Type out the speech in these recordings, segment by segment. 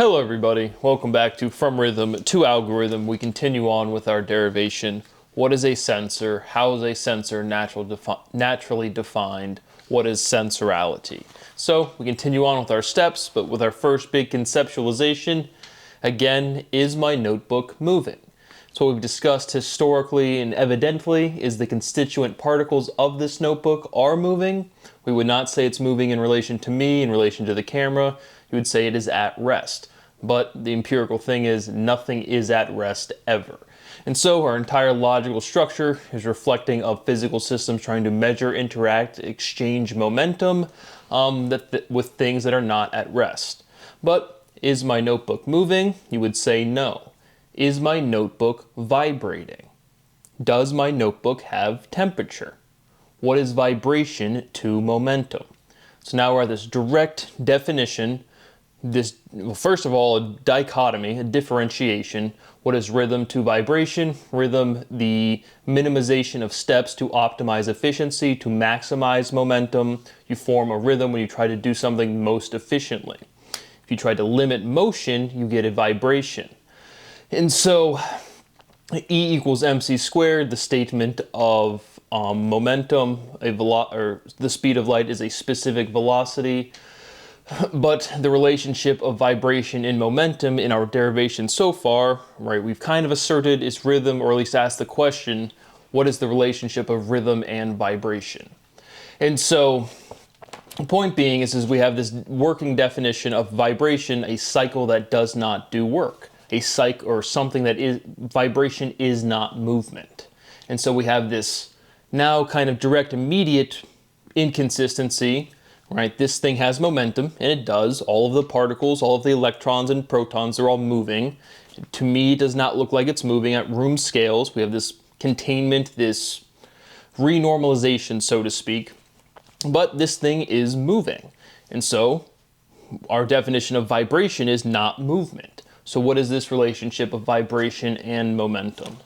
Hello everybody, welcome back to From Rhythm to Algorithm. We continue on with our derivation. What is a sensor? How is a sensor naturally defined? What is sensorality? So we continue on with our steps, but with our first big conceptualization, again, is my notebook moving? So what we've discussed historically and evidently is the constituent particles of this notebook are moving. We would not say it's moving in relation to me, in relation to the camera. You would say it is at rest. But the empirical thing is nothing is at rest ever. And so our entire logical structure is reflecting of physical systems trying to measure, interact, exchange momentum with things that are not at rest. But is my notebook moving? You would say no. Is my notebook vibrating? Does my notebook have temperature? What is vibration to momentum? So now we're at this direct definition. First of all, a dichotomy, a differentiation. What is rhythm to vibration? Rhythm, the minimization of steps to optimize efficiency, to maximize momentum. You form a rhythm when you try to do something most efficiently. If you try to limit motion, you get a vibration. And so E equals mc squared, the statement of momentum, the speed of light is a specific velocity. But the relationship of vibration and momentum in our derivation so far, right, we've kind of asserted is rhythm, or at least asked the question, what is the relationship of rhythm and vibration? And so the point being is we have this working definition of vibration, a cycle that does not do work. A cycle, or something that is, vibration is not movement. And so we have this now kind of direct, immediate inconsistency, right? This thing has momentum, and it does. All of the particles, all of the electrons and protons are all moving. To me, it does not look like it's moving at room scales. We have this containment, this renormalization, so to speak. But this thing is moving. And so our definition of vibration is not movement. So what is this relationship of vibration and momentum?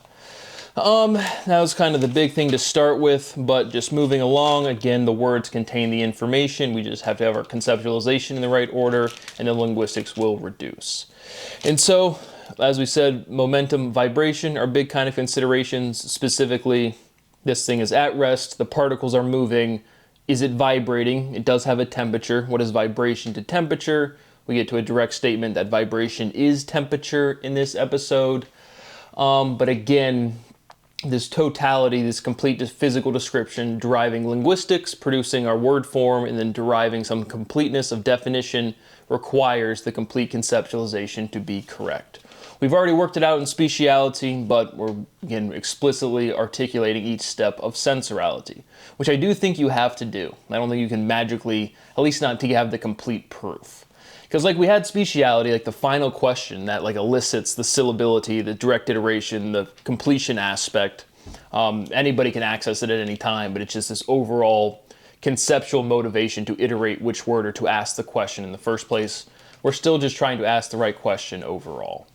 That was kind of the big thing to start with, but just moving along, again, the words contain the information. We just have to have our conceptualization in the right order, and the linguistics will reduce. And so, as we said, momentum, vibration are big kind of considerations. Specifically, this thing is at rest, the particles are moving. Is it vibrating? It does have a temperature. What is vibration to temperature? We get to a direct statement that vibration is temperature in this episode. But again, this totality, this complete physical description, deriving linguistics, producing our word form, and then deriving some completeness of definition requires the complete conceptualization to be correct. We've already worked it out in speciality, but we're, again, explicitly articulating each step of sensorality, which I do think you have to do. I don't think you can magically, at least not to have the complete proof. Because like we had speciality, like the final question that like elicits the syllability, the direct iteration, the completion aspect, anybody can access it at any time, but it's just this overall conceptual motivation to iterate which word or to ask the question in the first place. We're still just trying to ask the right question overall.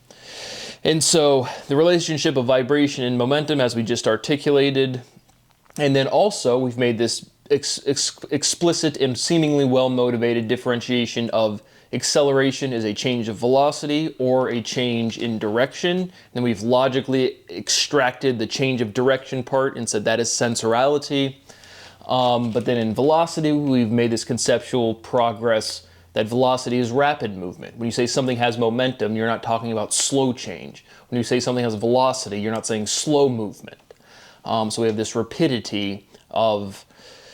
And so the relationship of vibration and momentum, as we just articulated, and then also we've made this explicit and seemingly well-motivated differentiation of acceleration is a change of velocity or a change in direction. Then we've logically extracted the change of direction part and said that is sensorality. But then in velocity, we've made this conceptual progress that velocity is rapid movement. When you say something has momentum, you're not talking about slow change. When you say something has velocity, you're not saying slow movement. So we have this rapidity of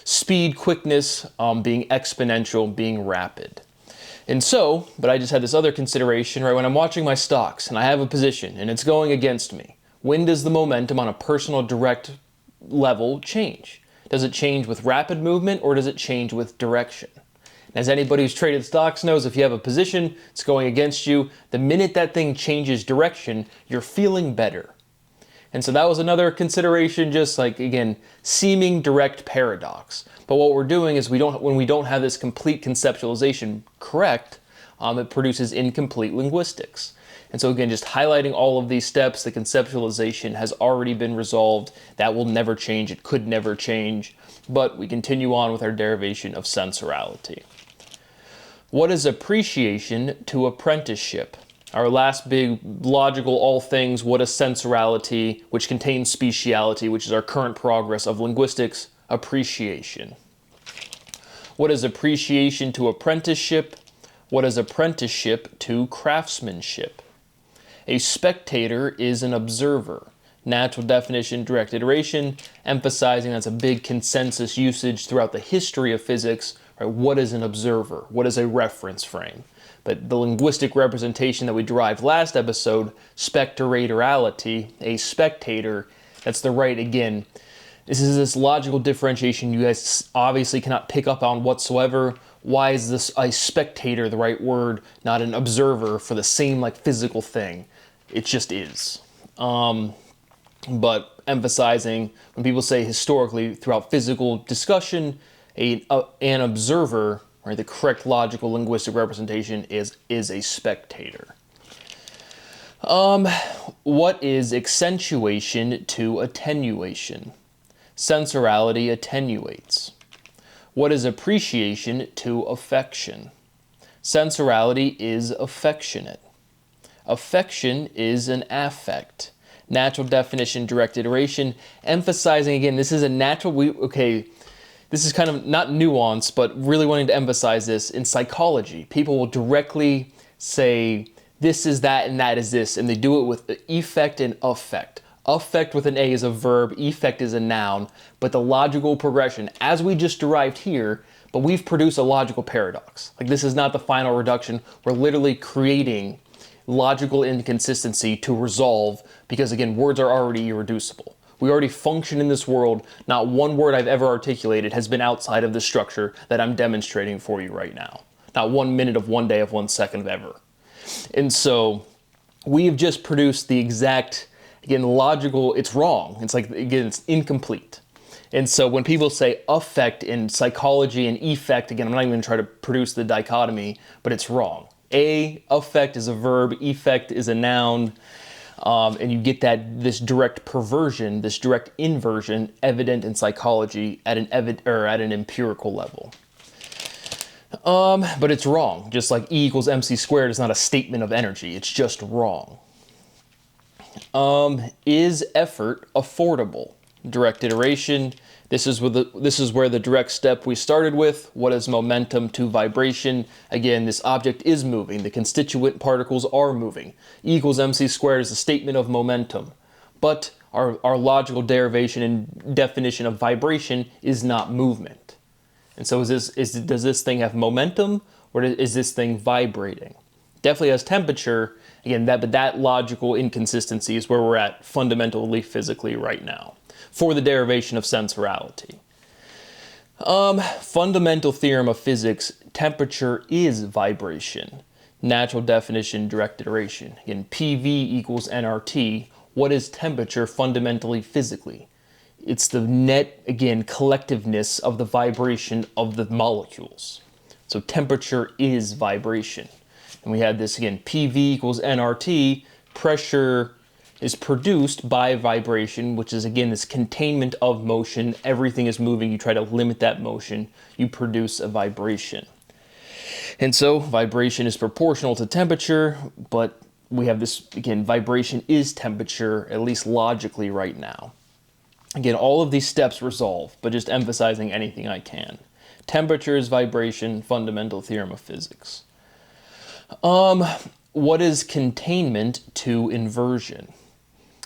speed, quickness, being exponential, being rapid. And so, but I just had this other consideration, right? When I'm watching my stocks and I have a position and it's going against me, when does the momentum on a personal direct level change? Does it change with rapid movement or does it change with direction? As anybody who's traded stocks knows, if you have a position, it's going against you, the minute that thing changes direction, you're feeling better. And so that was another consideration, just like, again, seeming direct paradox. But what we're doing is when we don't have this complete conceptualization correct, it produces incomplete linguistics. And so again, just highlighting all of these steps, the conceptualization has already been resolved. That will never change. It could never change. But we continue on with our derivation of sensorality. What is appreciation to apprenticeship? Our last big logical all things, what is sensorality, which contains speciality, which is our current progress of linguistics, appreciation. What is appreciation to apprenticeship? What is apprenticeship to craftsmanship? A spectator is an observer. Natural definition, direct iteration, emphasizing that's a big consensus usage throughout the history of physics. Right? What is an observer? What is a reference frame? But the linguistic representation that we derived last episode, spectatorality, a spectator, that's the right, again, this is this logical differentiation you guys obviously cannot pick up on whatsoever. Why is this a spectator the right word, not an observer for the same like physical thing? It just is. But emphasizing when people say historically throughout physical discussion, an observer, right, the correct logical linguistic representation is a spectator. What is accentuation to attenuation? Sensorality attenuates. What is appreciation to affection? Sensorality is affectionate. Affection is an affect. Natural definition, direct iteration, emphasizing again, this is a natural, this is kind of not nuance, but really wanting to emphasize this in psychology. People will directly say, this is that and that is this, and they do it with effect and affect. Affect with an A is a verb, effect is a noun, but the logical progression, as we just derived here, but we've produced a logical paradox. Like this is not the final reduction, we're literally creating logical inconsistency to resolve because again, words are already irreducible. We already function in this world. Not one word I've ever articulated has been outside of the structure that I'm demonstrating for you right now. Not 1 minute of 1 day of 1 second of ever. And so we have just produced the exact, again, logical, it's wrong. It's like, again, it's incomplete. And so when people say affect in psychology and effect, again, I'm not even going to try to produce the dichotomy, but it's wrong. Affect is a verb, effect is a noun, and you get this direct perversion, this direct inversion evident in psychology at an empirical level. But it's wrong. Just like E equals mc squared is not a statement of energy. It's just wrong. Is effort affordable? Direct iteration. This is where the direct step we started with. What is momentum to vibration? Again, this object is moving. The constituent particles are moving. E equals mc squared is a statement of momentum. But our logical derivation and definition of vibration is not movement. And so does this thing have momentum, or is this thing vibrating? Definitely has temperature. Again, but that logical inconsistency is where we're at fundamentally physically right now for the derivation of sensorality. Fundamental theorem of physics, temperature is vibration. Natural definition, direct iteration. Again, PV equals nRT. What is temperature fundamentally physically? It's the net, again, collectiveness of the vibration of the molecules. So temperature is vibration. And we had this again, PV equals nRT, pressure is produced by vibration, which is again this containment of motion. Everything is moving, you try to limit that motion, you produce a vibration. And so vibration is proportional to temperature, but we have this, again, vibration is temperature, at least logically right now. Again, all of these steps resolve, but just emphasizing anything I can. Temperature is vibration, fundamental theorem of physics. What is containment to inversion?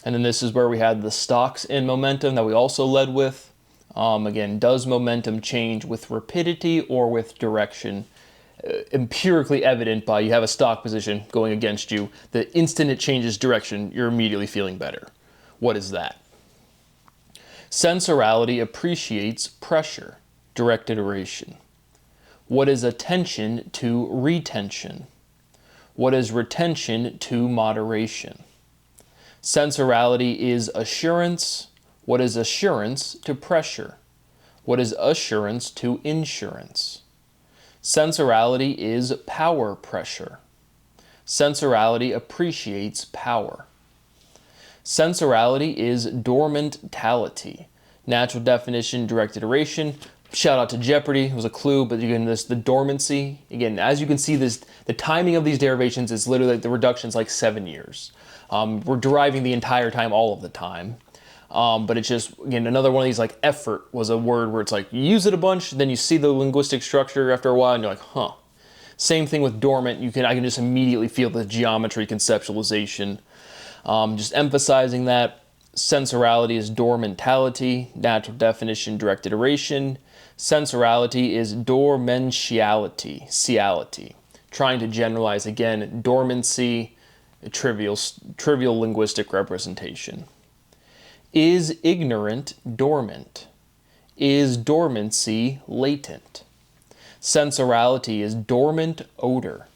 And then this is where we had the stocks in momentum that we also led with. Again, does momentum change with rapidity or with direction? Empirically evident by you have a stock position going against you. The instant it changes direction, you're immediately feeling better. What is that? Sensorality appreciates pressure, direct iteration. What is attention to retention? What is retention to moderation? Sensorality is assurance. What is assurance to pressure? What is assurance to insurance? Sensorality is power pressure. Sensorality appreciates power. Sensorality is dormantality. Natural definition, direct iteration. Shout out to Jeopardy, it was a clue, but again, the dormancy, again, as you can see, the timing of these derivations is literally, the reduction's like 7 years. We're deriving the entire time, all of the time. But it's just, again, another one of these, like effort was a word where it's like, you use it a bunch, then you see the linguistic structure after a while, and you're like, huh. Same thing with dormant, I can just immediately feel the geometry conceptualization. Just emphasizing that. Sensorality is dormantality, natural definition, direct iteration. Sensorality is dormentiality, ciality. Trying to generalize, again, dormancy, trivial linguistic representation. Is ignorant dormant? Is dormancy latent? Sensorality is dormant odor.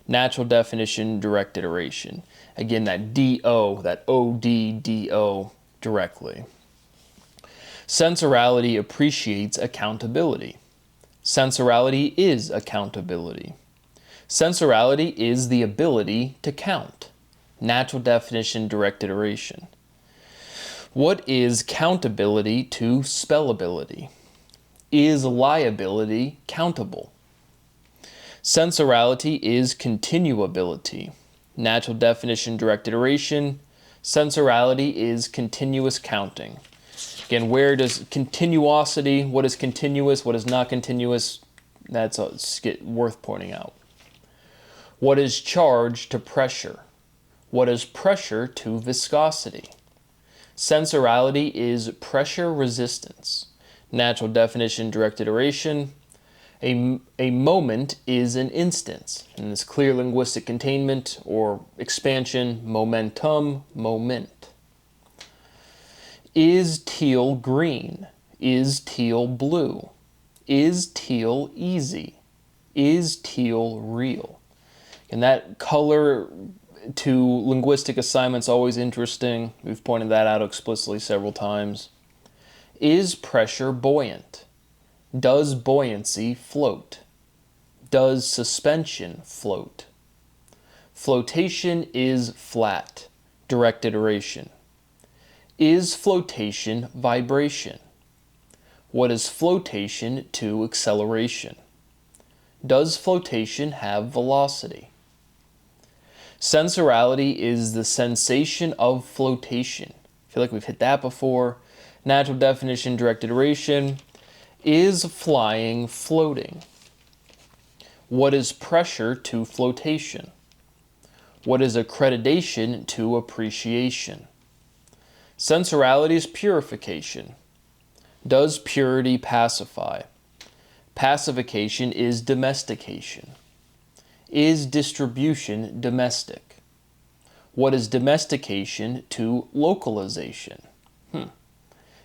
Natural definition, direct iteration. Again, that D-O, that O-D-D-O directly. Sensorality appreciates accountability. Sensorality is accountability. Sensorality is the ability to count. Natural definition, direct iteration. What is countability to spellability? Is liability countable? Sensorality is continuability. Natural definition, direct iteration. Sensorality is continuous counting. Again, where does continuosity, what is continuous, what is not continuous, that's worth pointing out. What is charge to pressure? What is pressure to viscosity? Sensorality is pressure resistance. Natural definition, direct iteration. A moment is an instance. In this clear linguistic containment or expansion, momentum, moment. Is teal green? Is teal blue? Is teal easy? Is teal real? And that color to linguistic assignments always interesting. We've pointed that out explicitly several times. Is pressure buoyant? Does buoyancy float? Does suspension float? Flotation is flat. Direct iteration. Is flotation vibration? What is flotation to acceleration? Does flotation have velocity? Sensorality is the sensation of flotation. I feel like we've hit that before. Natural definition, direct iteration. Is flying floating? What is pressure to flotation? What is accreditation to appreciation? Sensorality is purification. Does purity pacify? Pacification is domestication. Is distribution domestic? What is domestication to localization?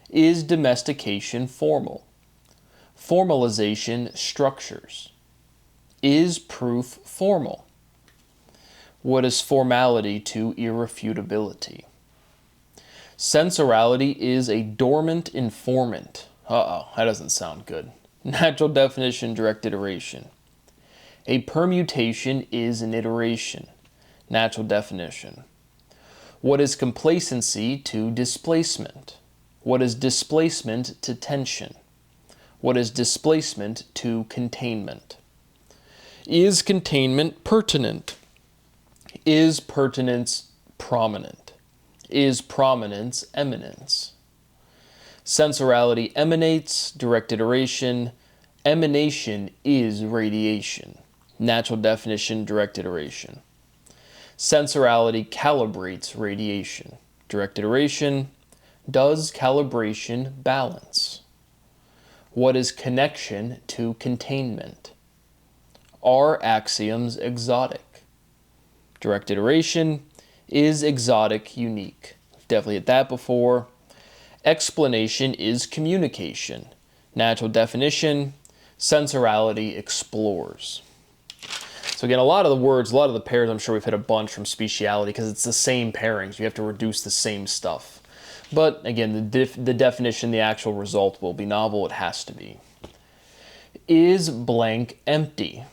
Is domestication formal? Formalization structures. Is proof formal? What is formality to irrefutability? Sensorality is a dormant informant. Uh-oh, that doesn't sound good. Natural definition, direct iteration. A permutation is an iteration. Natural definition. What is complacency to displacement? What is displacement to tension? What is displacement to containment? Is containment pertinent? Is pertinence prominent? Is prominence eminence? Sensorality emanates, direct iteration. Emanation is radiation. Natural definition, direct iteration. Sensorality calibrates radiation. Direct iteration. Does calibration balance? What is connection to containment? Are axioms exotic? Direct iteration. Is exotic unique? Definitely hit that before. Explanation is communication. Natural definition. Sensorality explores. So again, a lot of the words, a lot of the pairs, I'm sure we've hit a bunch from speciality because it's the same pairings. You have to reduce the same stuff. But again, the definition, the actual result will be novel. It has to be. Is blank empty?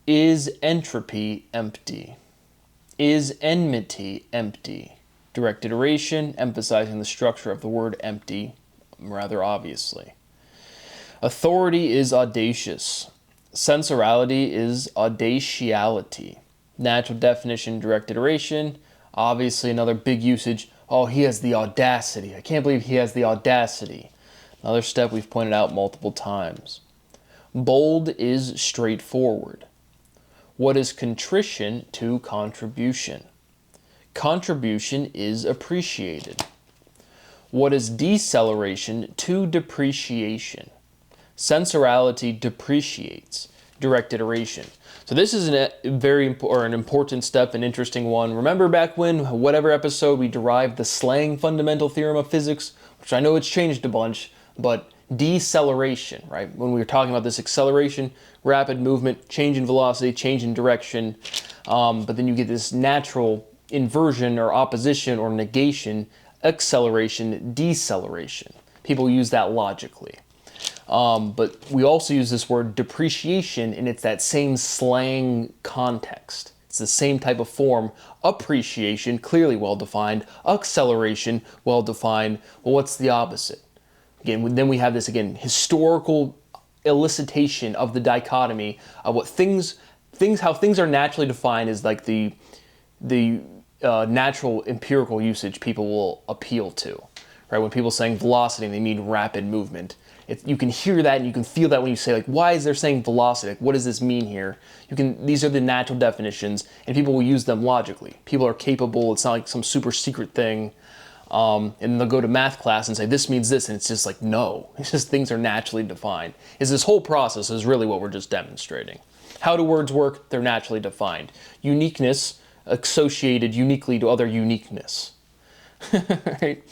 Is entropy empty? Is enmity empty? Direct iteration, emphasizing the structure of the word empty rather obviously. Authority is audacious. Sensorality is audatiality. Natural definition, direct iteration. Obviously another big usage. Oh, he has the audacity. I can't believe he has the audacity. Another step we've pointed out multiple times. Bold is straightforward. What is contrition to contribution? Contribution is appreciated. What is deceleration to depreciation? Sensorality depreciates. Direct iteration. So this is an important step, an interesting one. Remember back when, whatever episode, we derived the slang fundamental theorem of physics, which I know it's changed a bunch, but deceleration, right? When we were talking about this acceleration, rapid movement, change in velocity, change in direction, but then you get this natural inversion or opposition or negation, acceleration, deceleration. People use that logically. But we also use this word depreciation, and it's that same slang context. It's the same type of form. Appreciation, clearly well-defined. Acceleration, well-defined. Well, what's the opposite? Again, then we have this, again, historical elicitation of the dichotomy of what how things are naturally defined is like the natural empirical usage people will appeal to, right? When people saying velocity, they mean rapid movement. You can hear that and you can feel that when you say, like, why is there saying velocity? Like, what does this mean here? These are the natural definitions, and people will use them logically. People are capable. It's not like some super secret thing. And they'll go to math class and say, this means this, and it's just like, no. It's just things are naturally defined. This whole process is really what we're just demonstrating. How do words work? They're naturally defined. Uniqueness associated uniquely to other uniqueness. Right?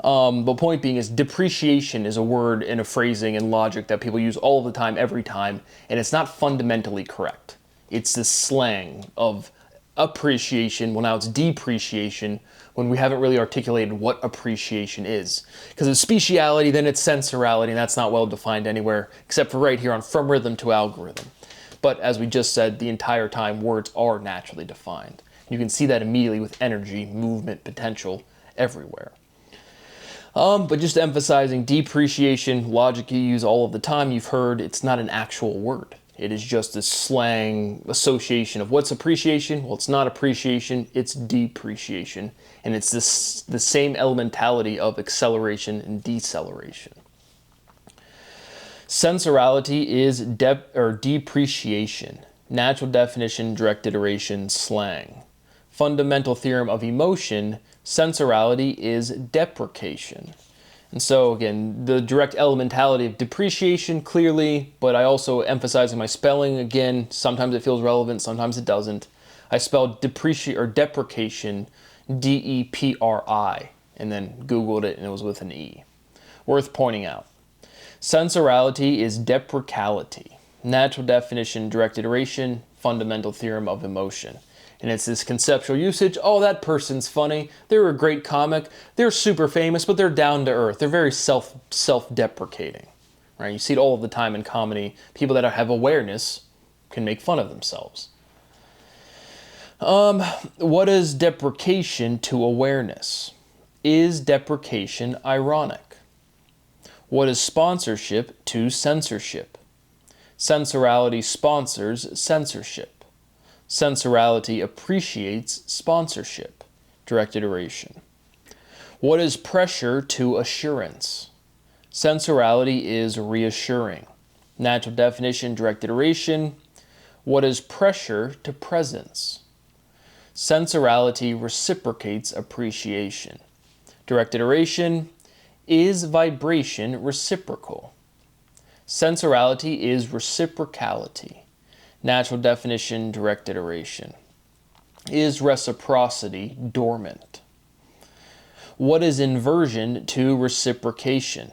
But point being is depreciation is a word and a phrasing and logic that people use all the time, every time, and it's not fundamentally correct. It's this slang of appreciation, well now it's depreciation, when we haven't really articulated what appreciation is. Because it's speciality, then it's sensorality, and that's not well defined anywhere, except for right here on From Rhythm to Algorithm. But as we just said, the entire time, words are naturally defined. You can see that immediately with energy, movement, potential, everywhere. But just emphasizing depreciation, logic you use all of the time, you've heard it's not an actual word. It is just a slang association of what's appreciation. Well, it's not appreciation, it's depreciation. And it's the same elementality of acceleration and deceleration. Sensorality is depreciation. Natural definition, direct iteration, slang. Fundamental theorem of emotion, sensorality is deprecation. And so again, the direct elementality of depreciation clearly, but I also emphasize in my spelling again, sometimes it feels relevant, sometimes it doesn't. I spelled deprecation, D-E-P-R-I, and then Googled it and it was with an E. Worth pointing out. Sensorality is deprecality. Natural definition, direct iteration, fundamental theorem of emotion. And it's this conceptual usage, oh, that person's funny, they're a great comic, they're super famous, but they're down to earth. They're very self-deprecating, right? You see it all of the time in comedy. People that have awareness can make fun of themselves. What is deprecation to awareness? Is deprecation ironic? What is sponsorship to censorship? Sensorality sponsors censorship. Sensorality appreciates sponsorship. Direct iteration. What is pressure to assurance? Sensorality is reassuring. Natural definition, direct iteration. What is pressure to presence? Sensorality reciprocates appreciation. Direct iteration. Is vibration reciprocal? Sensorality is reciprocality. Natural definition, direct iteration. Is reciprocity dormant? What is inversion to reciprocation?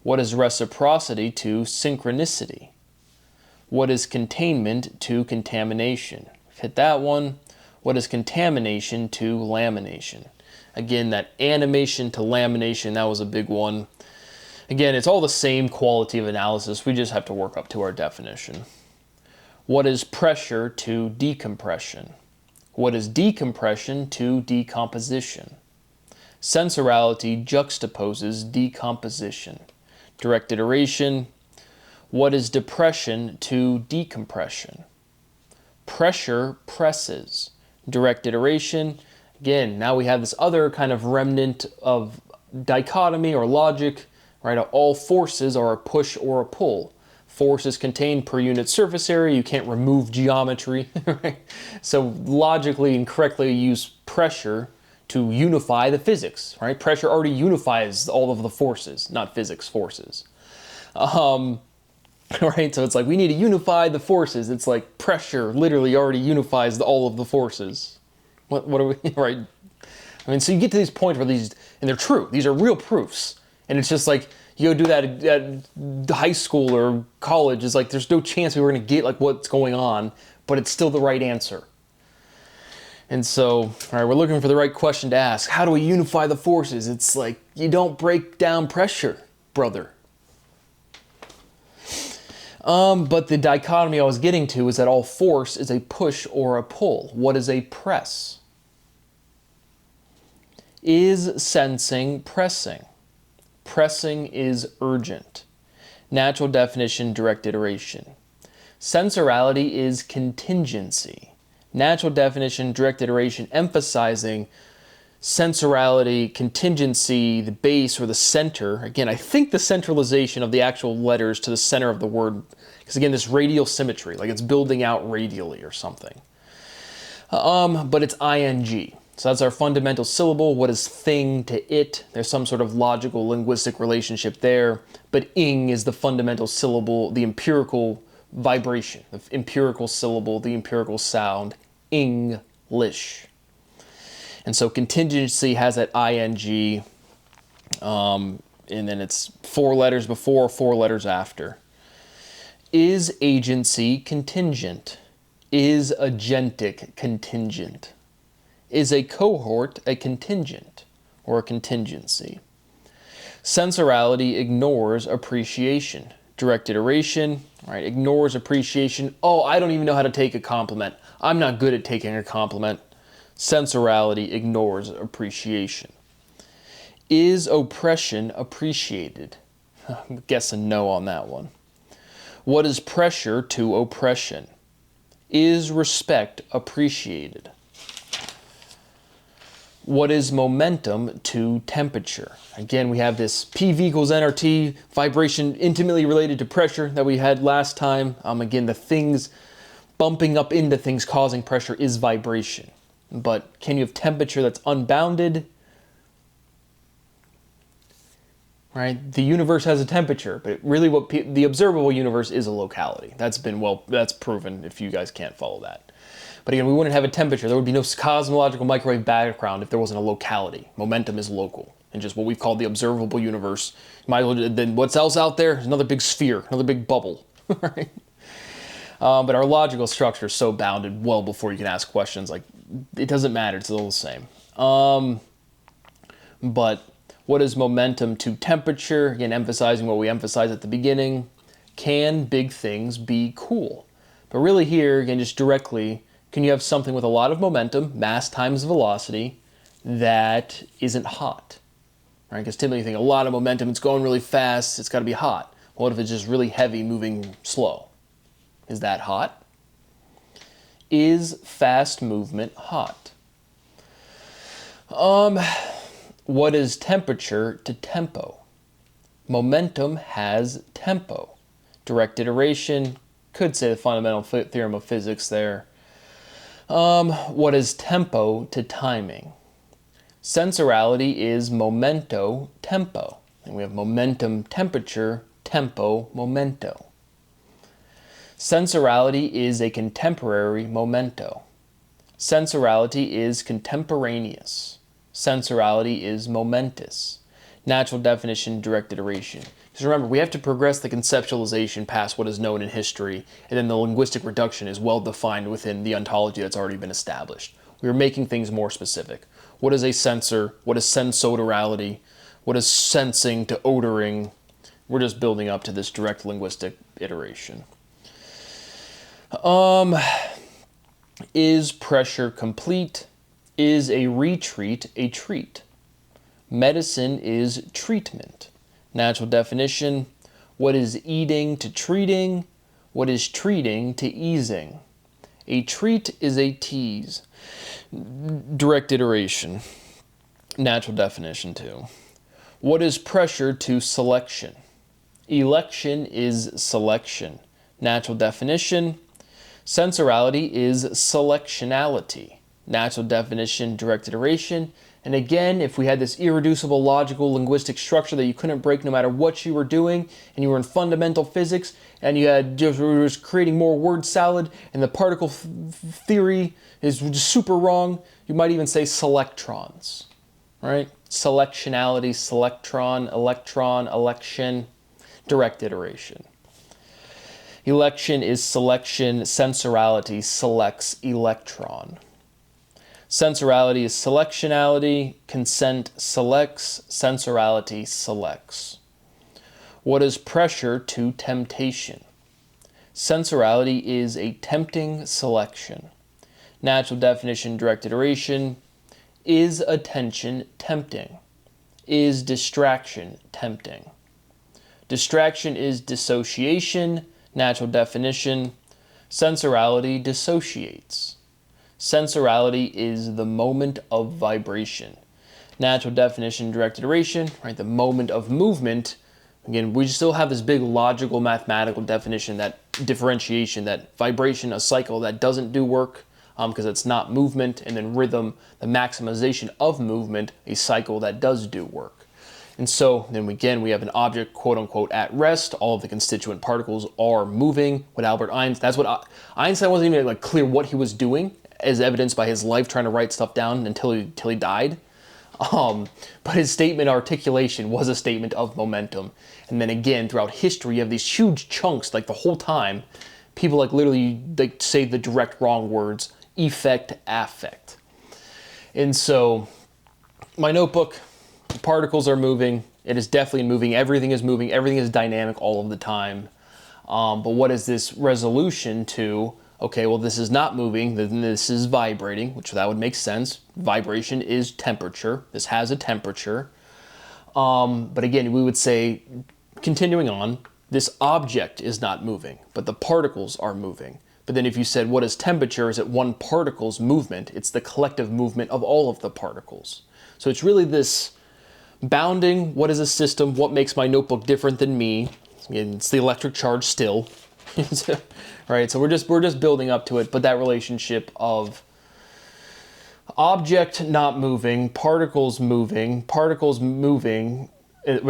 What is reciprocity to synchronicity? What is containment to contamination? Hit that one. What is contamination to lamination? Again, that animation to lamination, that was a big one. Again, it's all the same quality of analysis. We just have to work up to our definition. What is pressure to decompression? What is decompression to decomposition? Sensorality juxtaposes decomposition. Direct iteration. What is depression to decompression? Pressure presses. Direct iteration. Again, now we have this other kind of remnant of dichotomy or logic, right? All forces are a push or a pull. Force is contained per unit surface area. You can't remove geometry, right? So logically and correctly use pressure to unify the physics, right? Pressure already unifies all of the forces, not physics forces. Right? So it's like we need to unify the forces. It's like pressure literally already unifies all of the forces. What are we, right? I mean, so you get to these points where these, and they're true. These are real proofs. And it's just like, you go do that at high school or college. It's like, there's no chance we were going to get like what's going on, but it's still the right answer. And so, all right, we're looking for the right question to ask. How do we unify the forces? It's like, you don't break down pressure, brother. But the dichotomy I was getting to is that all force is a push or a pull. What is a press? Is sensing pressing? Pressing is urgent. Natural definition, direct iteration. Sensorality is contingency. Natural definition, direct iteration, emphasizing sensorality, contingency, the base or the center. Again, I think the centralization of the actual letters to the center of the word, because again, this radial symmetry, like it's building out radially or something. But it's ing. So that's our fundamental syllable. What is thing to it? There's some sort of logical linguistic relationship there. But ing is the fundamental syllable, the empirical vibration, the empirical syllable, the empirical sound, English. And so contingency has that ing, and then it's 4 letters before, 4 letters after. Is agency contingent? Is agentic contingent? Is a cohort a contingent or a contingency? Sensorality ignores appreciation. Direct iteration, right? Ignores appreciation. Oh, I don't even know how to take a compliment. I'm not good at taking a compliment. Sensorality ignores appreciation. Is oppression appreciated? I'm guessing no on that one. What is pressure to oppression? Is respect appreciated? What is momentum to temperature? Again, we have this PV equals nRT, vibration intimately related to pressure that we had last time. Again, the things bumping up into things causing pressure is vibration. But can you have temperature that's unbounded? Right? The universe has a temperature, but really what the observable universe is a locality. That's proven if you guys can't follow that. But again, we wouldn't have a temperature. There would be no cosmological microwave background if there wasn't a locality. Momentum is local. And just what we've called the observable universe. Might as well, then what's else out there? Another big sphere, another big bubble. Right? But our logical structure is so bounded well before you can ask questions. Like, it doesn't matter. It's all the same. But what is momentum to temperature? Again, emphasizing what we emphasized at the beginning. Can big things be cool? But really here, again, just directly, can you have something with a lot of momentum, mass times velocity, that isn't hot? Right? Because typically you think a lot of momentum, it's going really fast, it's got to be hot. What if it's just really heavy, moving slow? Is that hot? Is fast movement hot? What is temperature to tempo? Momentum has tempo. Direct iteration, could say the fundamental theorem of physics there. What is tempo to timing? Sensorality is momento tempo. And we have momentum temperature, tempo momento. Sensorality is a contemporary memento. Sensorality is contemporaneous. Sensorality is momentous. Natural definition, direct iteration. Because remember, we have to progress the conceptualization past what is known in history, and then the linguistic reduction is well defined within the ontology that's already been established. We are making things more specific. What is a sensor? What is sensodorality? What is sensing to odoring? We're just building up to this direct linguistic iteration. Is pressure complete? Is a retreat a treat? Medicine is treatment. Natural definition, What is eating to treating? What is treating to easing? A treat is a tease. Direct iteration. Natural definition too. What is pressure to selection? Election is selection. Natural definition. Sensorality is selectionality. Natural definition, direct iteration. And again, if we had this irreducible logical linguistic structure that you couldn't break no matter what you were doing, and you were in fundamental physics, and you had just creating more word salad, and the particle theory is just super wrong, you might even say selectrons, right? Selectionality, selectron, electron, election, direct iteration. Election is selection, sensorality selects electron. Sensorality is selectionality, consent selects, sensorality selects. What is pressure to temptation? Sensorality is a tempting selection. Natural definition, direct iteration. Is attention tempting? Is distraction tempting? Distraction is dissociation. Natural definition. Sensorality dissociates. Sensorality is the moment of vibration. Natural definition, direct iteration, right? The moment of movement. Again, we still have this big logical mathematical definition, that differentiation, that vibration, a cycle that doesn't do work because it's not movement, and then rhythm, the maximization of movement, a cycle that does do work. And so then again, we have an object, quote unquote, at rest. All of the constituent particles are moving. What Albert Einstein, that's what Einstein wasn't even like clear what he was doing, as evidenced by his life trying to write stuff down until he died. But his statement articulation was a statement of momentum. And then again, throughout history, you have these huge chunks, like the whole time, people like literally like say the direct wrong words, effect, affect. And so my notebook, the particles are moving. It is definitely moving. Everything is moving. Everything is dynamic all of the time. But what is this resolution to? Okay, well, this is not moving, then this is vibrating, which that would make sense. Vibration is temperature. This has a temperature. But again, we would say, continuing on, this object is not moving, but the particles are moving. But then if you said, what is temperature? Is it one particle's movement? It's the collective movement of all of the particles. So it's really this bounding, what is a system? What makes my notebook different than me? It's the electric charge still. Right, so we're just building up to it, but that relationship of object not moving, particles moving,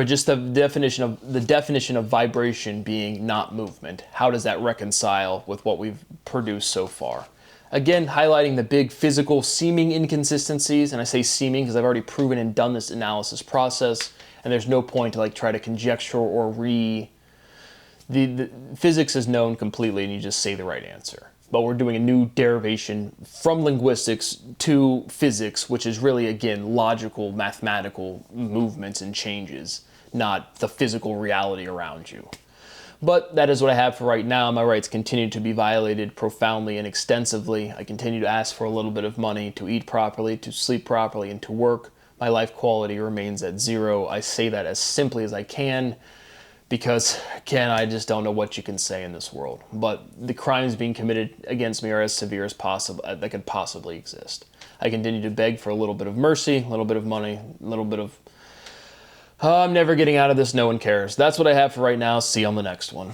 just the definition of vibration being not movement. How does that reconcile with what we've produced so far? Again, highlighting the big physical seeming inconsistencies, and I say seeming because I've already proven and done this analysis process, and there's no point to like try to conjecture or the physics is known completely and you just say the right answer. But we're doing a new derivation from linguistics to physics, which is really, again, logical, mathematical movements and changes, not the physical reality around you. But that is what I have for right now. My rights continue to be violated profoundly and extensively. I continue to ask for a little bit of money to eat properly, to sleep properly, and to work. My life quality remains at zero. I say that as simply as I can, because, again, I just don't know what you can say in this world. But the crimes being committed against me are as severe as possible that could possibly exist. I continue to beg for a little bit of mercy, a little bit of money, a little bit of, I'm never getting out of this, no one cares. That's what I have for right now. See you on the next one.